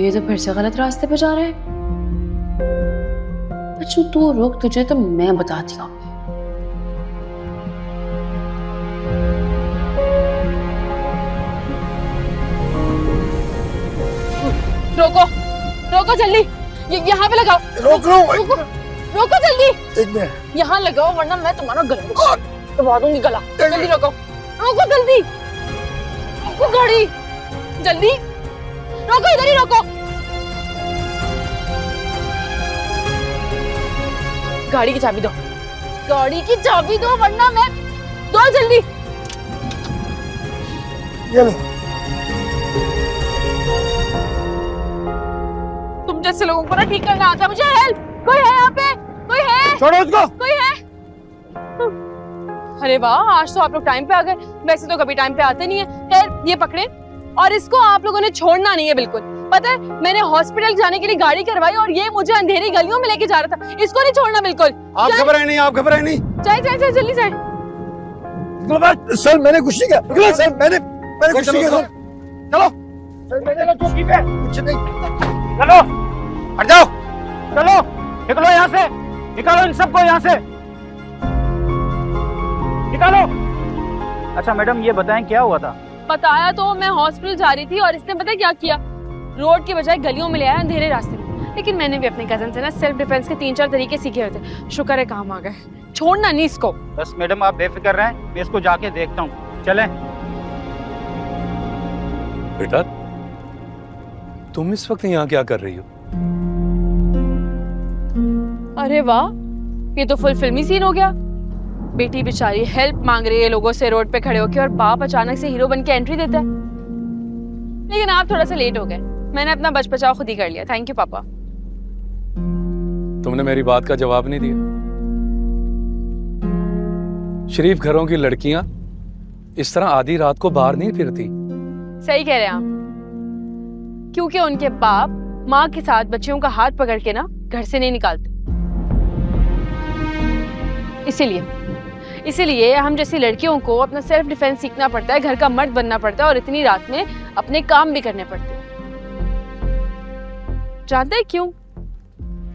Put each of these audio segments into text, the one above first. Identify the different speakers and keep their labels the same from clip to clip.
Speaker 1: ये तो फिर से गलत रास्ते पे जा रहे हैं। अच्छा तू रुक, तुझे तो मैं बताती हूँ। रोको रोको जल्दी, यहाँ पे लगाओ। रोको जल्दी,
Speaker 2: एक मिनट
Speaker 1: यहाँ लगाओ वरना मैं तुम्हारा गला दबा दूंगी। गला जल्दी रोको जल्दी, रोको गाड़ी जल्दी, रोको इधर ही रोको। गाड़ी की चाबी दो, गाड़ी की चाबी दो वरना मैं, दो जल्दी।
Speaker 2: ये लो।
Speaker 1: तुम जैसे लोगों को ना ठीक करना आता है। मुझे हेल्प, कोई है यहाँ पे? कोई है?
Speaker 2: छोड़ो उसको।
Speaker 1: कोई है? अरे वाह, आज तो आप लोग टाइम पे आ गए। वैसे तो कभी टाइम पे आते नहीं है। खैर ये पकड़े, और इसको आप लोगों ने छोड़ना नहीं है बिल्कुल। पता है मैंने हॉस्पिटल जाने के लिए गाड़ी करवाई और ये मुझे अंधेरी गलियों में लेके जा रहा था। इसको नहीं छोड़ना बिल्कुल।
Speaker 2: आप घबराए नहीं, आप घबराए नहीं।
Speaker 1: जाए जल्दी जाए।
Speaker 2: सर मैंने कुछ नहीं किया। सर मैंने कुछ नहीं किया। चलो सर, मैंने चौकी पे कुछ नहीं।
Speaker 3: चलो हट जाओ, चलो निकलो यहाँ से, निकालो इन सबको यहाँ से, निकालो। अच्छा मैडम ये बताएं क्या हुआ था?
Speaker 1: बताया तो, मैं हॉस्पिटल जा रही थी और इसने पता है क्या किया, रोड के बजाय गलियों में ले आया अंधेरे रास्ते में। लेकिन मैंने भी अपने कजन से ना सेल्फ डिफेंस के 3-4 तरीके सीखे हुए थे। शुक्र है काम आ गए। छोड़ना नहीं इसको।
Speaker 3: बस मैडम आप बेफिक्र रहें, मैं इसको जाके देखता हूँ। चलें।
Speaker 4: बेटा तुम इस वक्त यहाँ क्या कर रही हो?
Speaker 1: अरे वाह, ये तो फुल फिल्मी सीन हो गया। बेटी बेचारी हेल्प मांग रही है लोगों से रोड पे खड़े होकर, और बाप अचानक से हीरो बन के एंट्री देता है। लेकिन आप थोड़ा सा लेट हो गए, मैंने अपना बच बचाव खुद ही कर लिया। थैंक यू पापा।
Speaker 4: तुमने मेरी बात का जवाब नहीं दिया। शरीफ घरों की लड़कियां इस तरह आधी रात को बाहर नहीं फिरती।
Speaker 1: सही कह रहे हैं आप, क्योंकि उनके बाप माँ के साथ बच्चियों का हाथ पकड़ के ना घर से नहीं निकालते। इसीलिए हम जैसी लड़कियों को अपना सेल्फ डिफेंस सीखना पड़ता है, घर का मर्द बनना पड़ता है, और इतनी रात में अपने काम भी करने पड़ते हैं। जानते हैं क्यों?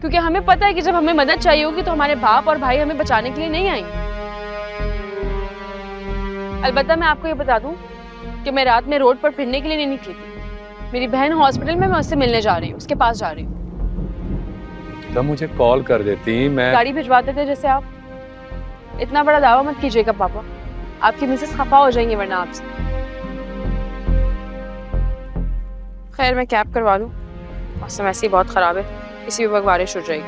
Speaker 1: क्योंकि हमें पता है कि जब हमें मदद चाहिए होगी तो हमारे बाप और भाई हमें बचाने के लिए नहीं आएंगे। अलबत्ता मैं आपको ये बता दूं कि मैं रात में रोड पर फिरने के लिए नहीं निकली थी। मेरी बहन हॉस्पिटल में, मैं उससे मिलने जा रही हूँ, उसके पास जा रही हूँ।
Speaker 4: तब मुझे कॉल कर देती, मैं
Speaker 1: गाड़ी भिजवाते थे जैसे आप। इतना बड़ा दावा मत कीजिएगा पापा, आपकी मिसेस खफा हो जाएंगी वरना आपसे। खैर मैं कैब करवा लूं, मौसम ऐसे ही बहुत खराब है, किसी भी वक्त बारिश हो जाएगी।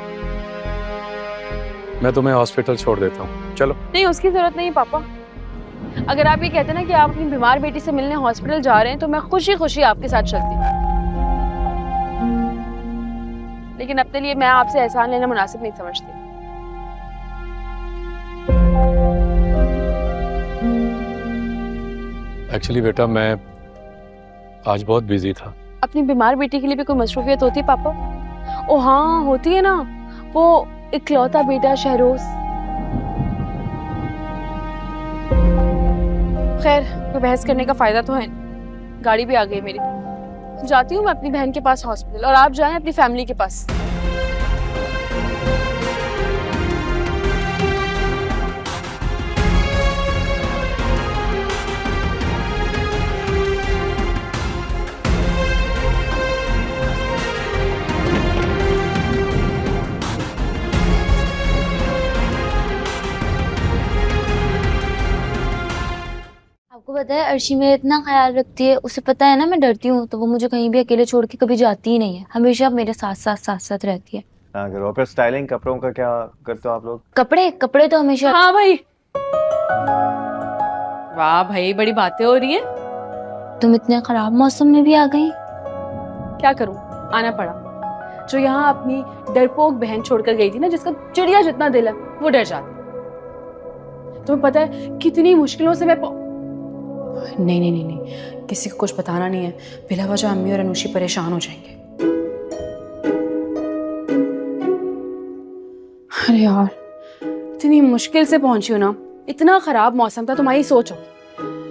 Speaker 4: मैं तुम्हें हॉस्पिटल छोड़ देता हूँ, चलो।
Speaker 1: नहीं उसकी जरूरत नहीं पापा। अगर आप ये कहते ना कि आप अपनी बीमार बेटी से मिलने हॉस्पिटल जा रहे हैं तो मैं खुशी खुशी आपके साथ चलती। लेकिन अपने लिए मैं आपसे एहसान लेना मुनासिब नहीं समझती।
Speaker 4: एक्चुअली बेटा मैं आज बहुत बिजी था।
Speaker 1: अपनी बीमार बेटी के लिए भी कोई मसरूफियत होती है पापा? ओ हाँ होती है ना, वो इकलौता बेटा शहरोज। खैर कोई बहस करने का फायदा तो है। गाड़ी भी आ गई मेरी, जाती हूँ मैं अपनी बहन के पास हॉस्पिटल, और आप जाएं अपनी फैमिली के पास।
Speaker 5: आपको पता है अर्शी मेरा इतना ख्याल रखती है, उसे पता है ना मैं डरती हूँ, तो वो मुझे कहीं भी अकेले छोड़ के कभी जाती ही नहीं है, हमेशा मेरे साथ साथ रहती है।
Speaker 6: घर पर स्टाइलिंग कपड़ों का क्या करते हो आप लोग?
Speaker 5: कपड़े तो हमेशा।
Speaker 1: हाँ भाई, वाह भाई बड़ी बातें हो रही है।
Speaker 5: तुम इतने खराब मौसम में भी आ गई।
Speaker 1: क्या करूं, आना पड़ा। जो यहाँ अपनी डरपोक बहन छोड़कर गई थी ना, जिसका चिड़िया जितना दिल है, वो डर जाती। तुम्हें पता है कितनी मुश्किलों से मैं नहीं, किसी को कुछ बताना नहीं है, बिला वजह अम्मी और अनुषी परेशान हो जाएंगे। अरे यार इतनी मुश्किल से पहुंची हूँ ना, इतना खराब मौसम था, तुम्हारी सोचो।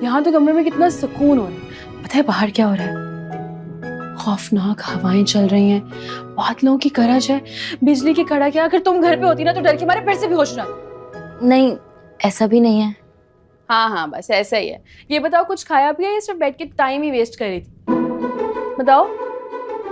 Speaker 1: यहाँ तो कमरे में कितना सुकून हो रहा है। पता है बाहर क्या हो रहा है? खौफनाक हवाएं चल रही हैं, बादलों की गरज है, बिजली की कड़क है। अगर तुम घर पे होती ना तो डर के मारे फिर से बेहोश ना।
Speaker 5: नहीं, ऐसा भी नहीं है।
Speaker 1: हाँ हाँ, बस ऐसा ही है। ये बताओ, कुछ खाया पिया या सिर्फ बैठ के टाइम ही वेस्ट कर रही थी? बताओ।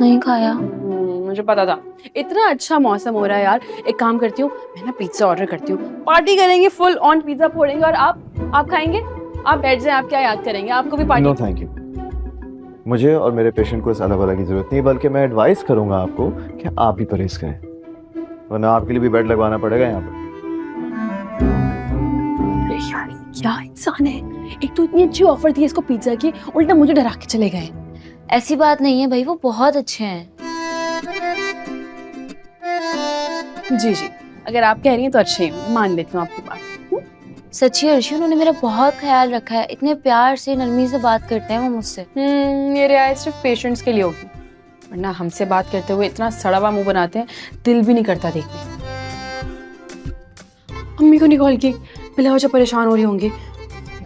Speaker 5: नहीं खाया।
Speaker 1: मुझे पता था। इतना अच्छा मौसम हो रहा है यार, एक काम करती हूँ, मैं ना पिज्जा ऑर्डर करती हूँ, पार्टी करेंगे, फुल ऑन पिज्जा फोड़ेंगे। और आप खाएंगे? आप बैठ जाए, आप क्या याद करेंगे, आपको भी पार्टी।
Speaker 6: नो थैंक यू, मुझे और मेरे पेशेंट को इस अला वाला की जरूरत नहीं, बल्कि मैं एडवाइस करूंगा आपको कि आप भी परहेज करें, वरना आपके लिए भी बेड लगवाना पड़ेगा यहाँ पर।
Speaker 1: अरे यार, क्या इंसान है, एक तो इतनी अच्छी ऑफर थी इसको पिज्जा की, उल्टा मुझे डरा के चले गए।
Speaker 5: ऐसी बात नहीं है भाई, वो बहुत अच्छे हैं।
Speaker 1: जी जी, अगर आप कह रही हैं तो अच्छे हैं, मान लेती हूँ आपकी बात।
Speaker 5: सच्ची अर्शी, उन्होंने मेरा बहुत ख्याल रखा है, इतने प्यार से नरमी से बात करते हैं वो मुझसे।
Speaker 1: ये रियायत सिर्फ पेशेंट्स के लिए होगी, वरना हमसे बात करते हुए इतना सड़ा हुआ मुंह बनाते हैं, दिल भी नहीं करता देखने। अम्मी को निकल के बिला वजह परेशान हो रही होंगी,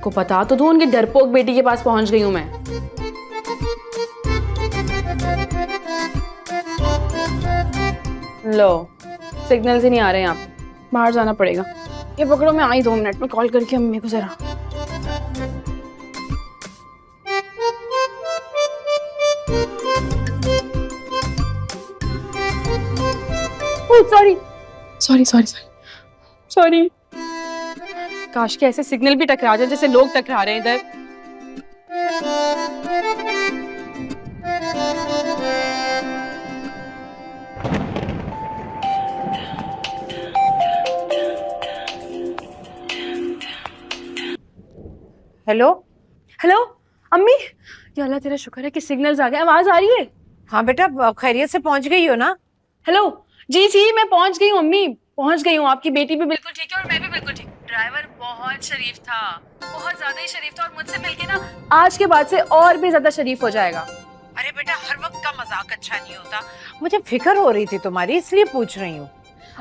Speaker 1: को बता तो दो, उनके डरपोक बेटी के पास पहुंच गई हूँ मैं। लो, सिग्नल से नहीं आ रहे हैं आप, बाहर जाना पड़ेगा। ये पकड़ो, मैं आई 2 मिनट में, कॉल करके अम्मी को जरा। सॉरी। काश के ऐसे सिग्नल भी टकरा जाए जैसे लोग टकरा रहे हैं इधर।
Speaker 7: हेलो
Speaker 1: हेलो अम्मी, या अल्लाह तेरा शुक्र है कि सिग्नल्स आ गए, आवाज आ रही है।
Speaker 7: हाँ बेटा, खैरियत से पहुंच गई हो ना?
Speaker 1: हेलो, जी मैं पहुंच गई हूँ अम्मी, पहुंच गई हूँ। आपकी बेटी भी बिल्कुल ठीक है और मैं भी बिल्कुल ठीक। ड्राइवर बहुत शरीफ था, बहुत ज्यादा ही शरीफ था, और मुझसे मिलके ना आज के बाद से और भी ज्यादा शरीफ हो जाएगा।
Speaker 7: अरे बेटा, हर वक्त का मजाक अच्छा नहीं होता, मुझे फिक्र हो रही थी तुम्हारी, इसलिए पूछ रही हूँ।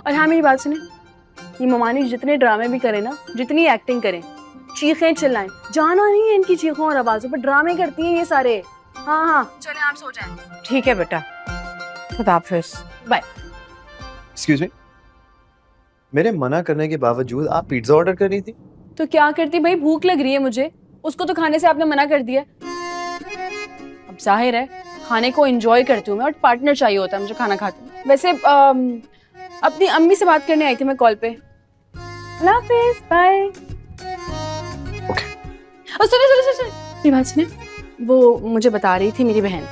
Speaker 1: और हाँ, मेरी बात सुने, ये ममानी जितने ड्रामे भी करें ना, जितनी एक्टिंग करें, चीखें चिल्लाएं, जाना नहीं है इनकी चीखों और आवाजों पर, ड्रामे करती हैं ये सारे। हाँ, चले आप सो जाएं।
Speaker 7: ठीक है बेटा, खुदा हाफिज,
Speaker 1: बाय।
Speaker 6: एक्सक्यूज मी, मेरे मना करने के बावजूद आप पिज्जा ऑर्डर कर रही थी?
Speaker 1: तो क्या करती भाई, भूख लग रही है मुझे, उसको तो खाने से आपने मना कर दिया। अब जाहिर है खाने को एंजॉय करती हूँ मैं, और पार्टनर चाहिए होता है मुझे खाना खाते हुए। वैसे अपनी अम्मी से बात करने आई थी मैं कॉल पे। अल्लाह हाफिज, बाय। सुनिए, मेरी बात सुनिए, वो मुझे बता रही थी मेरी बहन।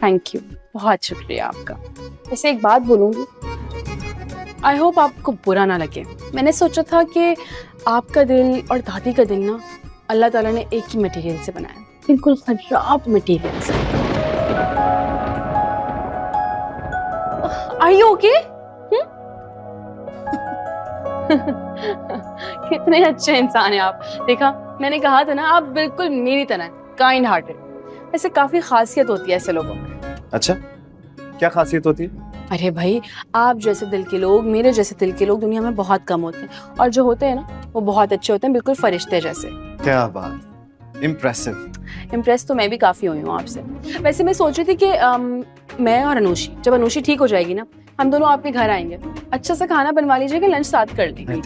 Speaker 1: थैंक यू, बहुत शुक्रिया आपका। वैसे एक बात बोलूंगी, आई होप आपको बुरा ना लगे। मैंने सोचा था कि आपका दिल और दादी का दिल ना अल्लाह ताला ने एक ही मटेरियल से बनाया, बिल्कुल खराब मटेरियल से। Are you okay? कितने अच्छे इंसान हैं आप। देखा, मैंने कहा था ना, आप बिल्कुल मेरी तरह काइंड हार्टेड। ऐसे काफी खासियत होती है ऐसे लोगों में।
Speaker 6: अच्छा, क्या खासियत होती है?
Speaker 1: अरे भाई, आप जैसे दिल के लोग, मेरे जैसे दिल के लोग दुनिया में बहुत कम होते हैं, और जो होते हैं ना वो बहुत अच्छे होते हैं, बिल्कुल फरिश्ते जैसे।
Speaker 6: क्या बात, इम्प्रेसिव।
Speaker 1: इम्प्रेस तो मैं भी काफी हुई हूँ आपसे। वैसे मैं सोच रही थी कि मैं और अनुषी, जब अनुषी ठीक हो जाएगी ना, हम दोनों आपके घर आएंगे, अच्छा सा खाना बनवा लीजिएगा, लंच साथ कर लेंगे।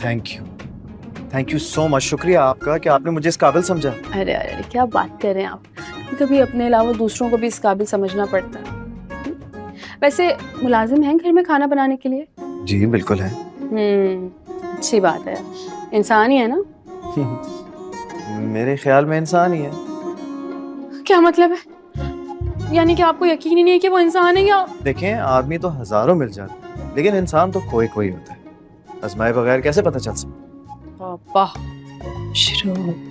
Speaker 6: थैंक यू सो मच, शुक्रिया आपका कि आपने मुझे इस काबिल समझा।
Speaker 1: अरे अरे, क्या बात कर रहे हैं आप, कभी अपने अलावा दूसरों को भी इस काबिल समझना पड़ता है। वैसे मुलाजिम हैं घर में खाना बनाने के लिए?
Speaker 6: जी बिल्कुल है।
Speaker 1: अच्छी बात है, इंसान ही है ना?
Speaker 6: मेरे ख्याल में इंसान ही है।
Speaker 1: क्या मतलब है? यानी कि आपको यकीन ही नहीं है कि वो इंसान है या?
Speaker 6: देखें, आदमी तो हजारों मिल जाते हैं, लेकिन इंसान तो कोई कोई होता है। आजमाए बगैर कैसे पता चल सकता?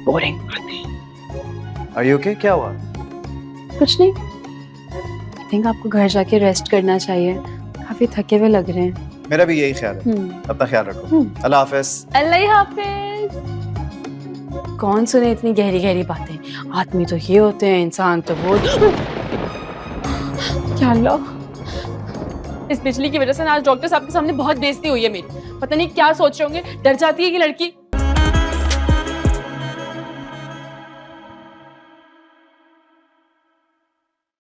Speaker 1: बोरिंग।
Speaker 6: Are you okay? क्या हुआ?
Speaker 1: कुछ नहीं, आई थिंक आपको घर जाके रेस्ट करना चाहिए, काफी थके हुए लग रहे हैं।
Speaker 6: मेरा भी यही ख्याल है। अपना ख्याल रखो। अल्लाह हाफिज।
Speaker 1: अल्लाह हाफिज। कौन सुने इतनी गहरी गहरी बातें, आदमी तो ये होते हैं, इंसान तो वो। क्या अल्लाह, इस बिजली की वजह से आज डॉक्टर साहब के सामने बहुत बेइज्जती हुई है मेरी। पता नहीं क्या सोच रहे होंगे, डर जाती है कि लड़की।